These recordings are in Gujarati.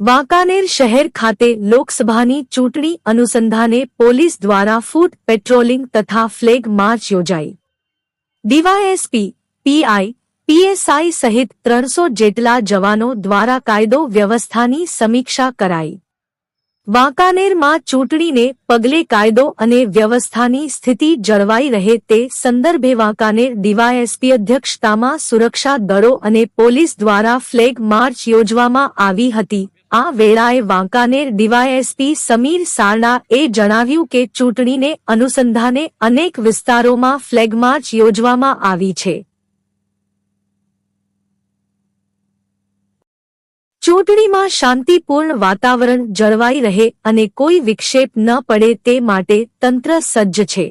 વાંકાનેર શહેર ખાતે લોકસભાની ચૂંટણી અનુસંધાને પોલીસ દ્વારા ફૂટ પેટ્રોલિંગ તથા ફ્લેગ માર્ચ યોજાઈ। ડીવાયએસપી, પીઆઈ, પીએસઆઈ સહિત 300 જેટલા જવાનો દ્વારા કાયદો વ્યવસ્થાની સમીક્ષા કરાઈ। વાંકાનેરમાં ચૂંટણીને પગલે કાયદો અને વ્યવસ્થાની સ્થિતિ જળવાઈ રહે તે સંદર્ભે વાંકાનેર ડીવાયએસપી અધ્યક્ષતામાં સુરક્ષા દળો અને પોલીસ દ્વારા ફ્લેગ માર્ચ યોજવામાં આવી હતી। આ વેળાએ વાંકાનેર ડીવાયએસપી સમીર સારડાએ જણાવ્યું કે ચૂંટણીને અનુસંધાને અનેક વિસ્તારોમાં ફ્લેગ માર્ચ યોજવામાં આવી છે। ચૂંટણીમાં શાંતિપૂર્ણ વાતાવરણ જળવાઈ રહે અને કોઈ વિક્ષેપ ન પડે તે માટે તંત્ર સજ્જ છે।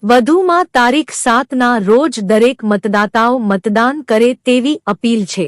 વધુમાં તારીખ 7ના રોજ દરેક મતદાતાઓ મતદાન કરે તેવી અપીલ છે।